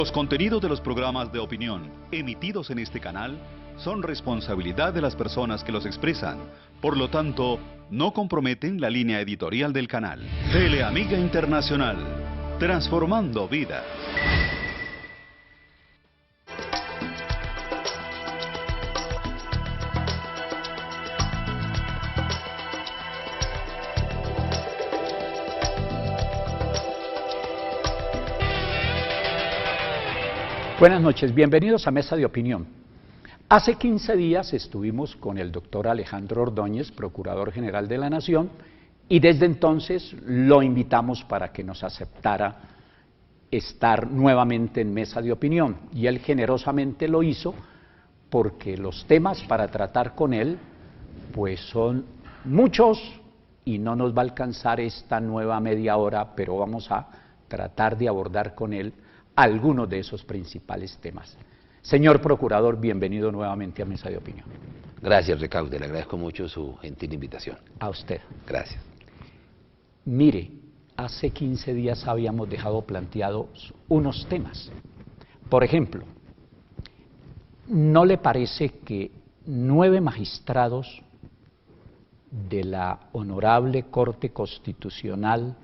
Los contenidos de los programas de opinión emitidos en este canal son responsabilidad de las personas que los expresan. Por lo tanto, no comprometen la línea editorial del canal. Teleamiga Internacional, transformando vidas. Buenas noches, bienvenidos a Mesa de Opinión. Hace 15 días estuvimos con el doctor Alejandro Ordóñez, Procurador General de la Nación, y desde entonces lo invitamos para que nos aceptara estar nuevamente en Mesa de Opinión. Y él generosamente lo hizo porque los temas para tratar con él pues son muchos y no nos va a alcanzar esta nueva media hora, pero vamos a tratar de abordar con él algunos de esos principales temas. Señor Procurador, bienvenido nuevamente a Mesa de Opinión. Gracias, Recaude, le agradezco mucho su gentil invitación. A usted. Gracias. Mire, hace 15 días habíamos dejado planteados unos temas. Por ejemplo, ¿no le parece que 9 magistrados de la Honorable Corte Constitucional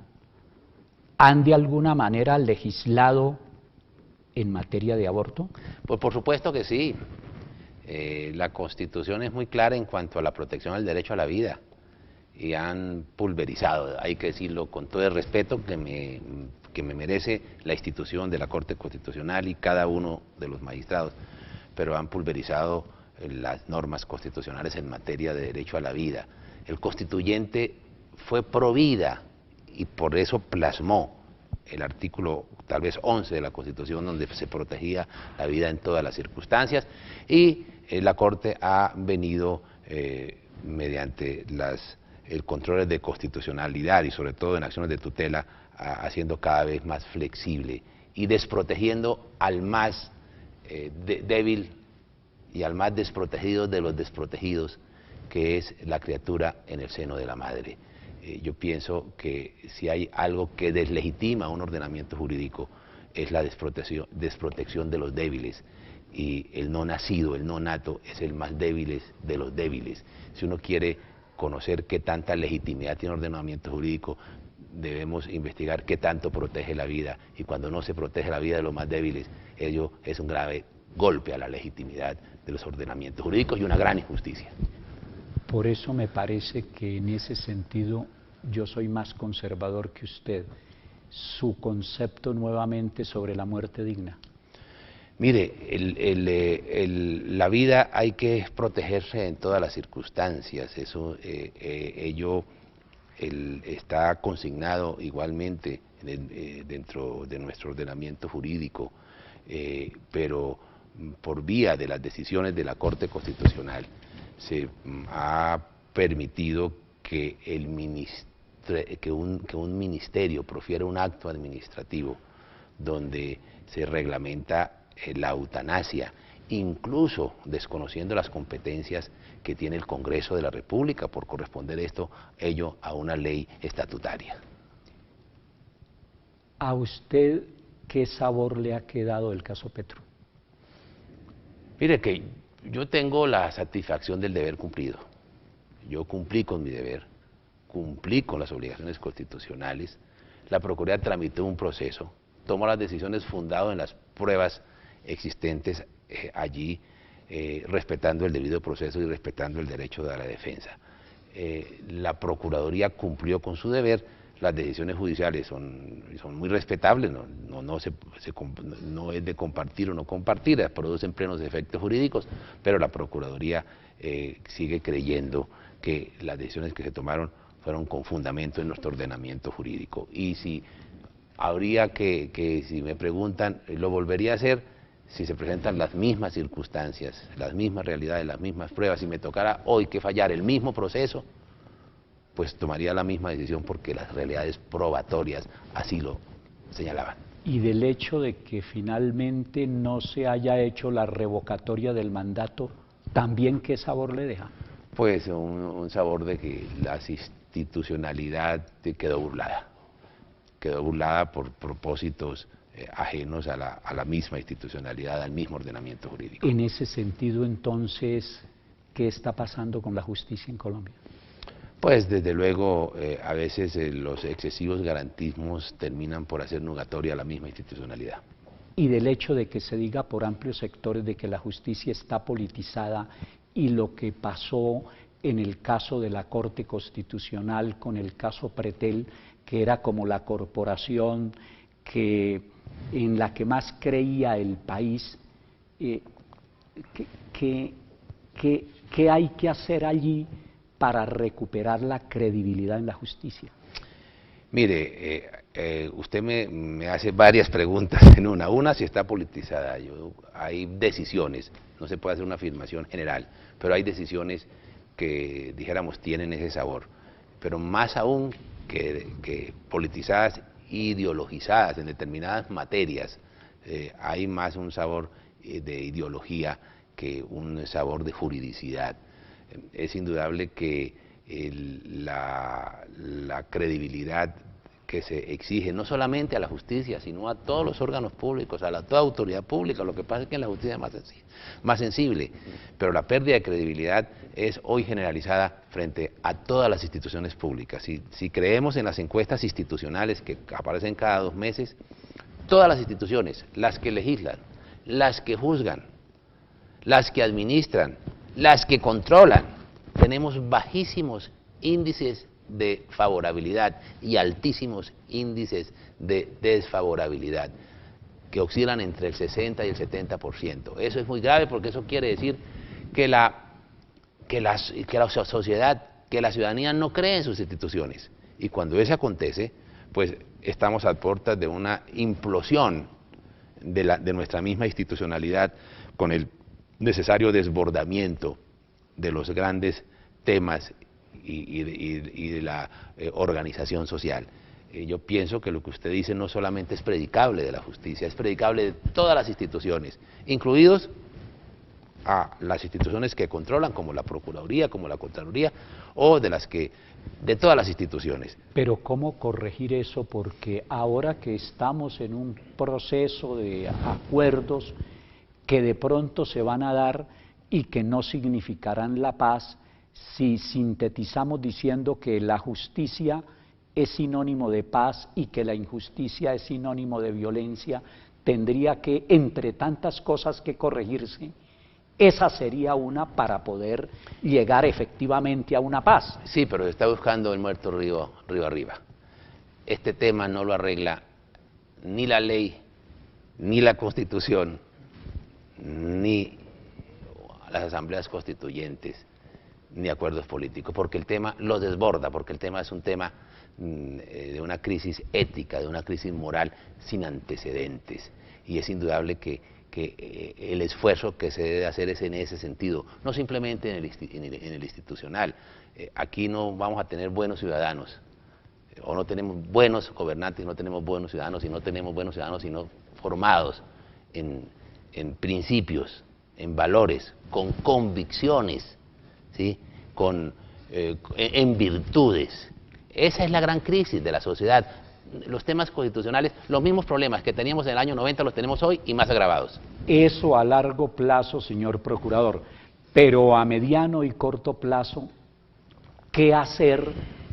han de alguna manera legislado en materia de aborto? Pues por supuesto que sí. La Constitución es muy clara en cuanto a la protección al derecho a la vida y han pulverizado, hay que decirlo con todo el respeto que me merece la institución de la Corte Constitucional y cada uno de los magistrados, pero han pulverizado las normas constitucionales en materia de derecho a la vida. El constituyente fue pro vida y por eso plasmó el artículo tal vez 11 de la Constitución, donde se protegía la vida en todas las circunstancias, y la Corte ha venido mediante el control de constitucionalidad y sobre todo en acciones de tutela, haciendo cada vez más flexible y desprotegiendo al más débil y al más desprotegido de los desprotegidos, que es la criatura en el seno de la madre. Yo pienso que si hay algo que deslegitima un ordenamiento jurídico es la desprotección de los débiles, y el no nacido, el no nato, es el más débil de los débiles. Si uno quiere conocer qué tanta legitimidad tiene un ordenamiento jurídico, debemos investigar qué tanto protege la vida, y cuando no se protege la vida de los más débiles, ello es un grave golpe a la legitimidad de los ordenamientos jurídicos y una gran injusticia. Por eso me parece que en ese sentido yo soy más conservador que usted. Su concepto nuevamente sobre la muerte digna. Mire, la vida hay que protegerse en todas las circunstancias, eso ello está consignado igualmente dentro de nuestro ordenamiento jurídico, pero por vía de las decisiones de la Corte Constitucional se ha permitido que un ministerio profiera un acto administrativo donde se reglamenta la eutanasia, incluso desconociendo las competencias que tiene el Congreso de la República por corresponder ello a una ley estatutaria. ¿A usted qué sabor le ha quedado el caso Petro? Mire que yo tengo la satisfacción del deber cumplido. Yo cumplí con mi deber, cumplí con las obligaciones constitucionales, la Procuraduría tramitó un proceso, tomó las decisiones fundadas en las pruebas existentes allí, respetando el debido proceso y respetando el derecho de la defensa. La Procuraduría cumplió con su deber, las decisiones judiciales son muy respetables, no es de compartir o no compartir, producen plenos efectos jurídicos, pero la Procuraduría sigue creyendo que las decisiones que se tomaron fueron con fundamento en nuestro ordenamiento jurídico. Y si habría si me preguntan, lo volvería a hacer si se presentan las mismas circunstancias, las mismas realidades, las mismas pruebas, si me tocara hoy que fallar el mismo proceso, pues tomaría la misma decisión porque las realidades probatorias así lo señalaban. Y del hecho de que finalmente no se haya hecho la revocatoria del mandato, ¿también qué sabor le deja? Pues un sabor de que la institucionalidad quedó burlada por propósitos ajenos a la misma institucionalidad, al mismo ordenamiento jurídico. En ese sentido, entonces, ¿qué está pasando con la justicia en Colombia? Pues desde luego, a veces los excesivos garantismos terminan por hacer nugatoria la misma institucionalidad. Y del hecho de que se diga por amplios sectores de que la justicia está politizada y lo que pasó en el caso de la Corte Constitucional con el caso Pretel, que era como la corporación en la que más creía el país, ¿qué hay que hacer allí para recuperar la credibilidad en la justicia? Mire, usted me hace varias preguntas en una. Una, si está politizada. Hay decisiones, no se puede hacer una afirmación general, pero hay decisiones que, dijéramos, tienen ese sabor. Pero más aún que politizadas, ideologizadas en determinadas materias, hay más un sabor de ideología que un sabor de juridicidad. Es indudable que la credibilidad que se exige no solamente a la justicia, sino a todos los órganos públicos, a toda autoridad pública. Lo que pasa es que en la justicia es más sensible, pero la pérdida de credibilidad es hoy generalizada frente a todas las instituciones públicas. Si creemos en las encuestas institucionales que aparecen cada 2 meses, todas las instituciones, las que legislan, las que juzgan, las que administran, las que controlan, tenemos bajísimos índices de favorabilidad y altísimos índices de desfavorabilidad, que oscilan entre el 60 y el 70%. Eso es muy grave, porque eso quiere decir que la sociedad, que la ciudadanía no cree en sus instituciones. Y cuando eso acontece, pues estamos a puertas de una implosión de nuestra misma institucionalidad, con el necesario desbordamiento de los grandes temas y de la organización social. Yo pienso que lo que usted dice no solamente es predicable de la justicia, es predicable de todas las instituciones, incluidos a las instituciones que controlan, como la Procuraduría, como la Contraloría, o de todas las instituciones. Pero ¿cómo corregir eso? Porque ahora que estamos en un proceso de acuerdos que de pronto se van a dar y que no significarán la paz, si sintetizamos diciendo que la justicia es sinónimo de paz y que la injusticia es sinónimo de violencia, tendría que, entre tantas cosas que corregirse, esa sería una para poder llegar efectivamente a una paz. Sí, pero se está buscando el muerto río arriba. Este tema no lo arregla ni la ley, ni la Constitución, ni las asambleas constituyentes, ni acuerdos políticos, porque el tema los desborda, porque el tema es un tema de una crisis ética, de una crisis moral sin antecedentes, y es indudable que el esfuerzo que se debe hacer es en ese sentido, no simplemente en el institucional. Aquí no vamos a tener buenos ciudadanos, o no tenemos buenos gobernantes, no tenemos buenos ciudadanos, y no tenemos buenos ciudadanos sino formados en principios, en valores, con convicciones, ¿sí? En virtudes. Esa es la gran crisis de la sociedad. Los temas constitucionales, los mismos problemas que teníamos en el año 90 los tenemos hoy y más agravados. Eso a largo plazo, señor procurador, pero a mediano y corto plazo, ¿qué hacer?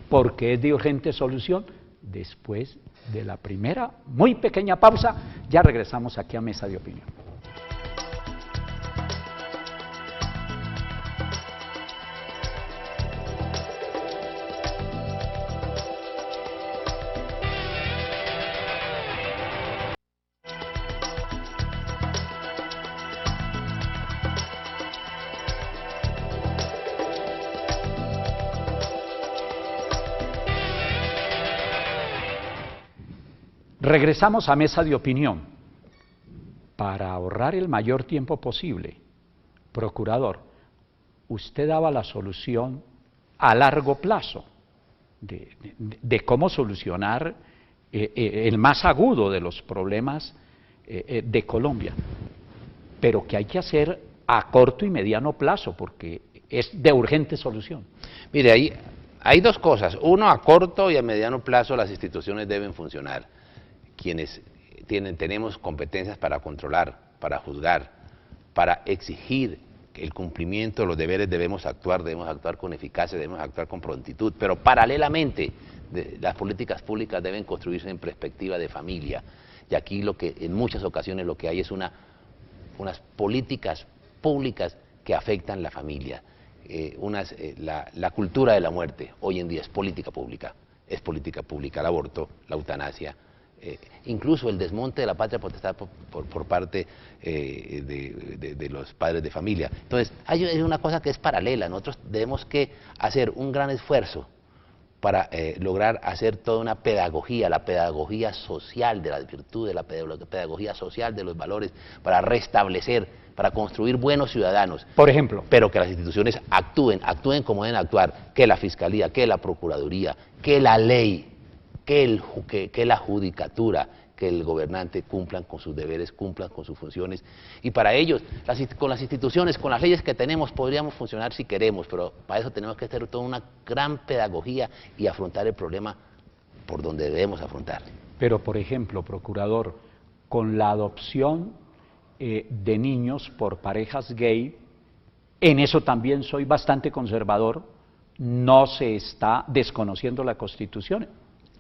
Porque es de urgente solución. Después de la primera muy pequeña pausa, ya regresamos aquí a Mesa de Opinión. Regresamos a Mesa de Opinión. Para ahorrar el mayor tiempo posible, procurador, usted daba la solución a largo plazo de cómo solucionar el más agudo de los problemas de Colombia, pero que hay que hacer a corto y mediano plazo, porque es de urgente solución. Mire, hay dos cosas. Uno, a corto y a mediano plazo las instituciones deben funcionar. Quienes tenemos competencias para controlar, para juzgar, para exigir el cumplimiento de los deberes, debemos actuar con eficacia, debemos actuar con prontitud, pero paralelamente las políticas públicas deben construirse en perspectiva de familia. Y aquí en muchas ocasiones lo que hay es unas políticas públicas que afectan la familia. La cultura de la muerte hoy en día es política pública el aborto, la eutanasia, incluso el desmonte de la patria potestad por parte de los padres de familia. Entonces, hay una cosa que es paralela. Nosotros debemos que hacer un gran esfuerzo para lograr hacer toda una pedagogía, la pedagogía social de las virtudes, la pedagogía social de los valores, para restablecer, para construir buenos ciudadanos. Por ejemplo. Pero que las instituciones actúen como deben actuar, que la Fiscalía, que la Procuraduría, que la ley, que la Judicatura, que el gobernante cumplan con sus deberes, cumplan con sus funciones. Y para ellos, con las instituciones, con las leyes que tenemos, podríamos funcionar si queremos, pero para eso tenemos que hacer toda una gran pedagogía y afrontar el problema por donde debemos afrontar. Pero, por ejemplo, procurador, con la adopción de niños por parejas gay, en eso también soy bastante conservador, no se está desconociendo la Constitución.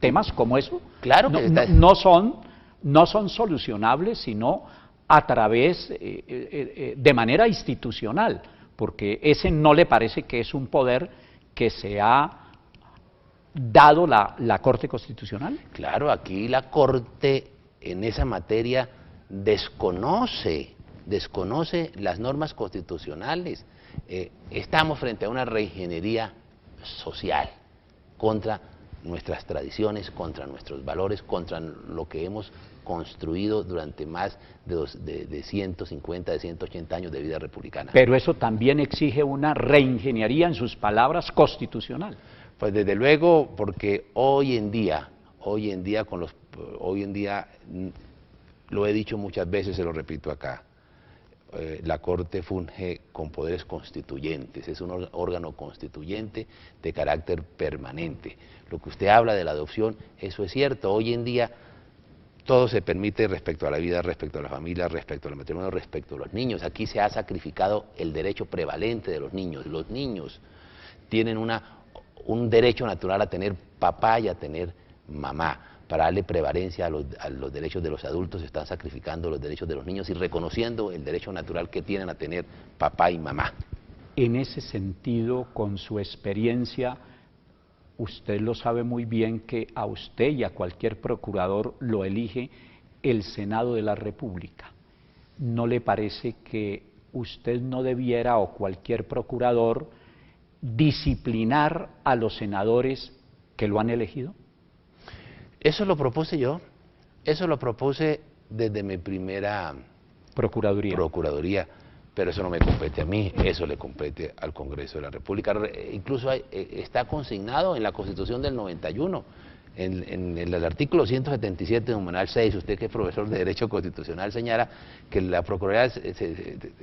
Temas como eso claro que no son solucionables sino a través de manera institucional, porque ese no le parece que es un poder que se ha dado la Corte Constitucional. Claro, aquí la Corte en esa materia desconoce las normas constitucionales. Estamos frente a una reingeniería social contra nuestras tradiciones, contra nuestros valores, contra lo que hemos construido durante más de 150, de 180 años de vida republicana. Pero eso también exige una reingeniería, en sus palabras, constitucional. Pues desde luego, porque hoy en día, lo he dicho muchas veces, se lo repito acá, la Corte funge con poderes constituyentes, es un órgano constituyente de carácter permanente. Lo que usted habla de la adopción, eso es cierto. Hoy en día todo se permite respecto a la vida, respecto a la familia, respecto al matrimonio, respecto a los niños. Aquí se ha sacrificado el derecho prevalente de los niños. Los niños tienen un derecho natural a tener papá y a tener mamá. Para darle prevalencia a los derechos de los adultos, se están sacrificando los derechos de los niños y reconociendo el derecho natural que tienen a tener papá y mamá. En ese sentido, con su experiencia, usted lo sabe muy bien que a usted y a cualquier procurador lo elige el Senado de la República. ¿No le parece que usted no debiera, o cualquier procurador, disciplinar a los senadores que lo han elegido? Eso lo propuse yo, eso lo propuse desde mi primera procuraduría, pero eso no me compete a mí, eso le compete al Congreso de la República. Incluso está consignado en la Constitución del 91, en el artículo 177, numeral 6, usted que es profesor de Derecho Constitucional señala que la Procuraduría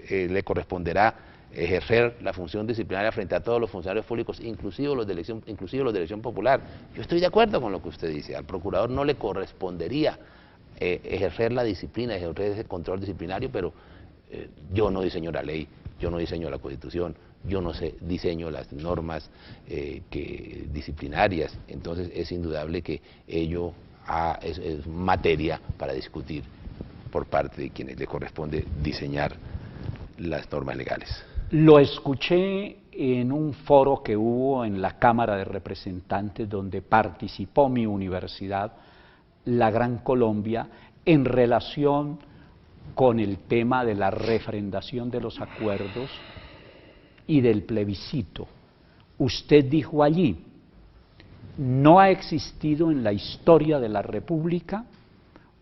le corresponderá ejercer la función disciplinaria frente a todos los funcionarios públicos, inclusive los de elección popular. Yo estoy de acuerdo con lo que usted dice, al procurador no le correspondería ejercer la disciplina, ejercer ese control disciplinario, pero yo no diseño la ley, yo no diseño la Constitución, yo no diseño las normas disciplinarias, entonces es indudable que ello es materia para discutir por parte de quienes le corresponde diseñar las normas legales. Lo escuché en un foro que hubo en la Cámara de Representantes donde participó mi universidad, la Gran Colombia, en relación con el tema de la refrendación de los acuerdos y del plebiscito. Usted dijo allí, no ha existido en la historia de la República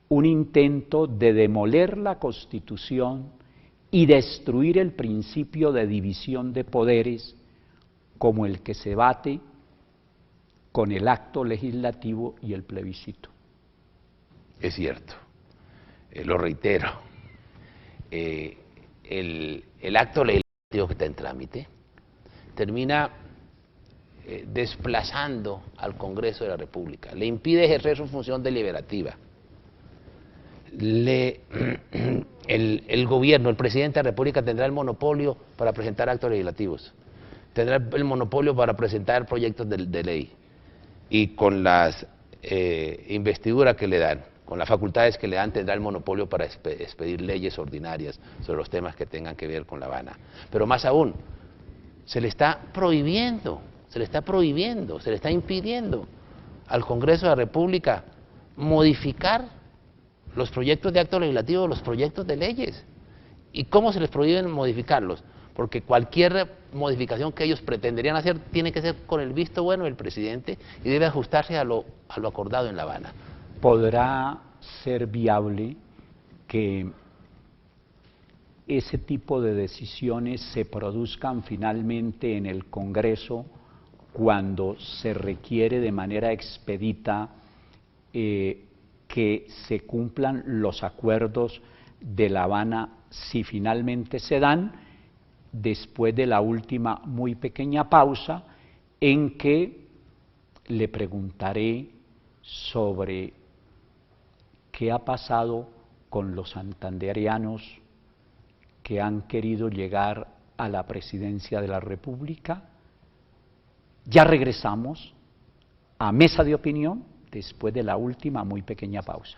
un intento de demoler la Constitución y destruir el principio de división de poderes como el que se bate con el acto legislativo y el plebiscito. Es cierto, lo reitero, el acto legislativo que está en trámite termina desplazando al Congreso de la República, le impide ejercer su función deliberativa. el gobierno, el presidente de la República tendrá el monopolio para presentar actos legislativos, tendrá el monopolio para presentar proyectos de ley, y con las investiduras que le dan, con las facultades que le dan, tendrá el monopolio para expedir leyes ordinarias sobre los temas que tengan que ver con La Habana. Pero más aún, se le está prohibiendo, se le está impidiendo al Congreso de la República modificar los proyectos de actos legislativos, los proyectos de leyes. ¿Y cómo se les prohíbe modificarlos? Porque cualquier modificación que ellos pretenderían hacer tiene que ser con el visto bueno del presidente y debe ajustarse a lo acordado en La Habana. ¿Podrá ser viable que ese tipo de decisiones se produzcan finalmente en el Congreso cuando se requiere de manera expedita que se cumplan los acuerdos de La Habana, si finalmente se dan, después de la última muy pequeña pausa en que le preguntaré sobre qué ha pasado con los santandereanos que han querido llegar a la presidencia de la República? Ya regresamos a Mesa de Opinión después de la última muy pequeña pausa.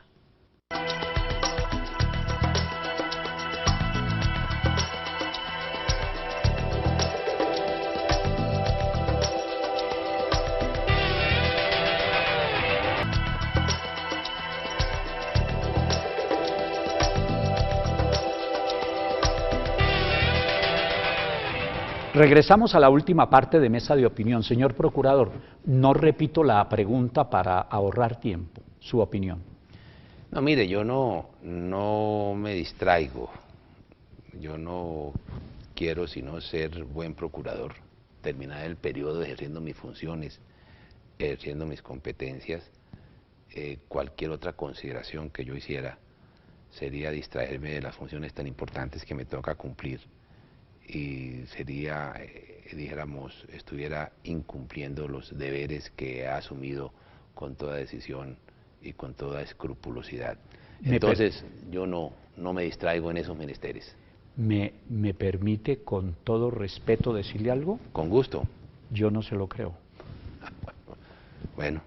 Regresamos a la última parte de Mesa de Opinión. Señor Procurador, no repito la pregunta para ahorrar tiempo. Su opinión. No, mire, yo no me distraigo. Yo no quiero sino ser buen procurador, terminar el periodo ejerciendo mis funciones, ejerciendo mis competencias. Cualquier otra consideración que yo hiciera sería distraerme de las funciones tan importantes que me toca cumplir. Y sería, dijéramos, estuviera incumpliendo los deberes que ha asumido con toda decisión y con toda escrupulosidad. Entonces, yo no me distraigo en esos menesteres. ¿Me permite, con todo respeto, decirle algo? Con gusto. Yo no se lo creo. Bueno,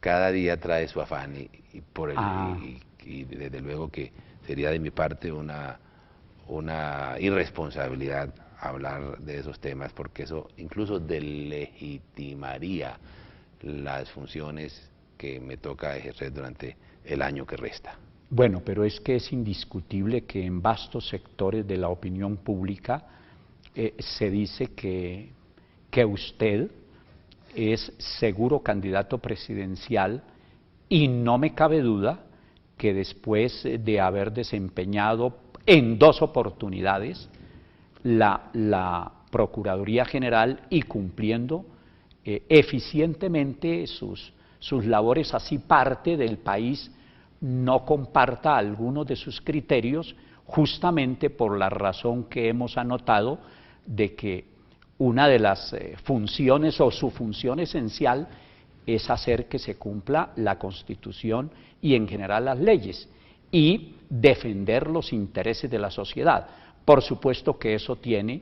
cada día trae su afán y desde luego que sería de mi parte una irresponsabilidad hablar de esos temas, porque eso incluso delegitimaría las funciones que me toca ejercer durante el año que resta. Bueno, pero es que es indiscutible que en vastos sectores de la opinión pública se dice que usted es seguro candidato presidencial, y no me cabe duda que después de haber desempeñado en 2 oportunidades la Procuraduría General y cumpliendo eficientemente sus labores, así parte del país no comparta algunos de sus criterios, justamente por la razón que hemos anotado de que una de las funciones o su función esencial es hacer que se cumpla la Constitución y en general las leyes, y defender los intereses de la sociedad. Por supuesto que eso tiene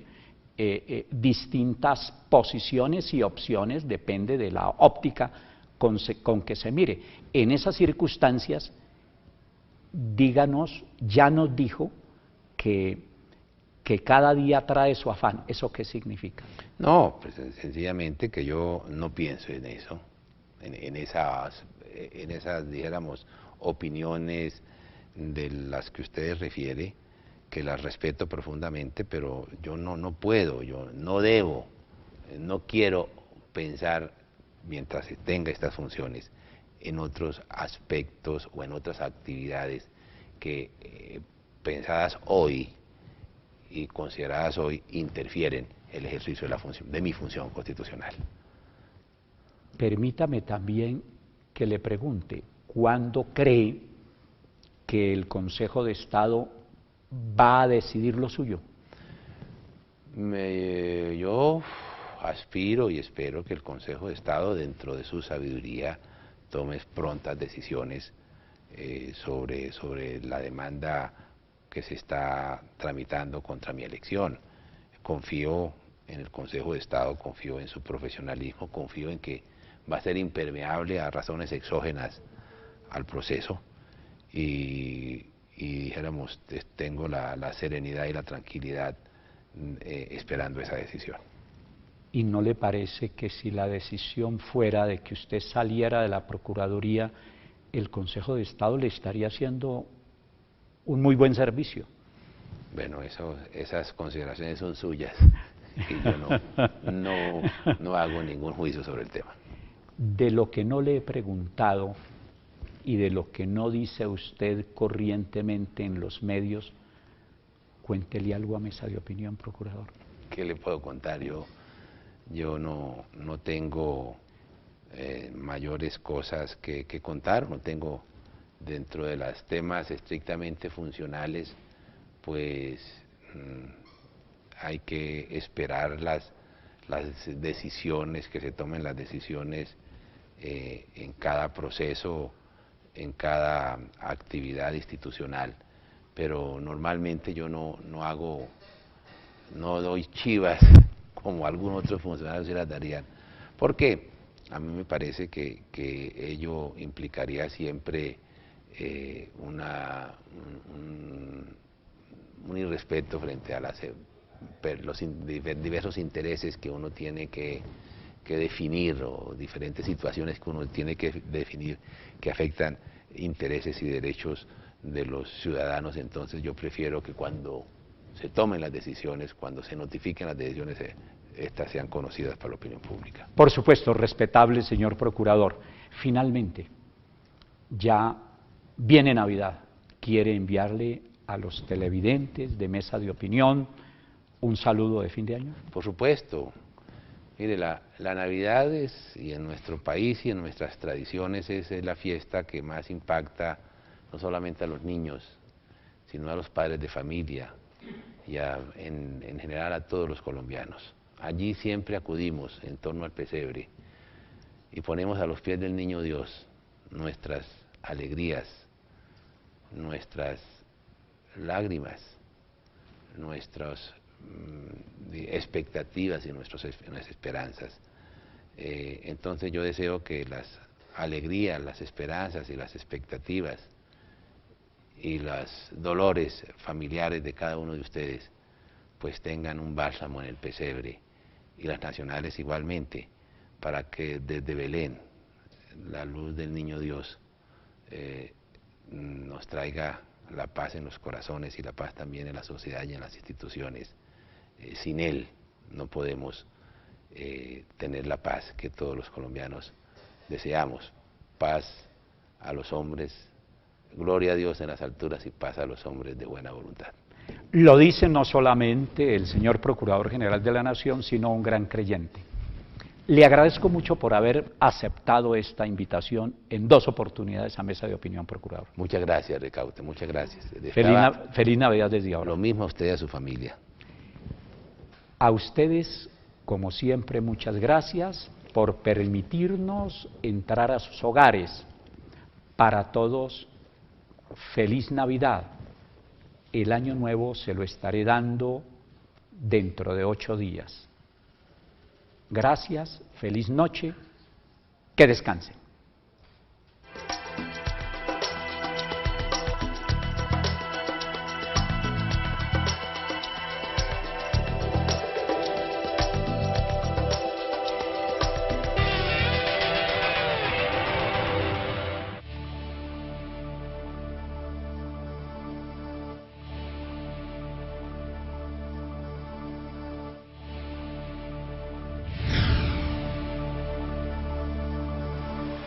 distintas posiciones y opciones, depende de la óptica con que se mire. En esas circunstancias, díganos, ya nos dijo que cada día trae su afán. ¿Eso qué significa? No, pues sencillamente que yo no pienso en eso, en esas, dijéramos, opiniones de las que usted refiere, que las respeto profundamente, pero yo no puedo, yo no debo, no quiero pensar, mientras tenga estas funciones, en otros aspectos o en otras actividades que pensadas hoy y consideradas hoy interfieren en el ejercicio de mi función constitucional. Permítame también que le pregunte, ¿cuándo cree que el Consejo de Estado va a decidir lo suyo? Yo aspiro y espero que el Consejo de Estado, dentro de su sabiduría, tome prontas decisiones sobre la demanda que se está tramitando contra mi elección. Confío en el Consejo de Estado, confío en su profesionalismo, confío en que va a ser impermeable a razones exógenas al proceso y dijéramos, tengo la serenidad y la tranquilidad esperando esa decisión. ¿Y no le parece que si la decisión fuera de que usted saliera de la Procuraduría, el Consejo de Estado le estaría haciendo un muy buen servicio? Bueno, esas consideraciones son suyas y yo no hago ningún juicio sobre el tema. De lo que no le he preguntado y de lo que no dice usted corrientemente en los medios, cuéntele algo a Mesa de Opinión, procurador. ¿Qué le puedo contar? Yo no tengo mayores cosas que contar, no tengo dentro de los temas estrictamente funcionales, pues hay que esperar las decisiones, que se tomen las decisiones en cada proceso, en cada actividad institucional, pero normalmente yo no doy chivas como algunos otros funcionarios se las darían. ¿Por qué? A mí me parece que ello implicaría siempre un irrespeto frente a los diversos intereses que uno tiene que definir, o diferentes situaciones que uno tiene que definir que afectan intereses y derechos de los ciudadanos. Entonces yo prefiero que cuando se tomen las decisiones, cuando se notifiquen las decisiones, estas sean conocidas para la opinión pública. Por supuesto, respetable señor procurador. Finalmente, ya viene Navidad. ¿Quiere enviarle a los televidentes de Mesa de Opinión un saludo de fin de año? Por supuesto. Mire, la Navidad y en nuestro país y en nuestras tradiciones es la fiesta que más impacta no solamente a los niños, sino a los padres de familia y en general a todos los colombianos. Allí siempre acudimos en torno al pesebre y ponemos a los pies del Niño Dios nuestras alegrías, nuestras lágrimas, nuestras expectativas y nuestras esperanzas. Entonces yo deseo que las alegrías, las esperanzas y las expectativas y los dolores familiares de cada uno de ustedes pues tengan un bálsamo en el pesebre, y las nacionales igualmente, para que desde Belén la luz del Niño Dios nos traiga la paz en los corazones y la paz también en la sociedad y en las instituciones. Sin Él no podemos tener la paz que todos los colombianos deseamos. Paz a los hombres, gloria a Dios en las alturas y paz a los hombres de buena voluntad. Lo dice no solamente el señor Procurador General de la Nación, sino un gran creyente. Le agradezco mucho por haber aceptado esta invitación en 2 oportunidades a Mesa de Opinión, procurador. Muchas gracias, Ricaurte, muchas gracias. Feliz Navidad desde ahora. Lo mismo a usted y a su familia. A ustedes, como siempre, muchas gracias por permitirnos entrar a sus hogares. Para todos, feliz Navidad. El año nuevo se lo estaré dando dentro de 8 días. Gracias, feliz noche, que descansen.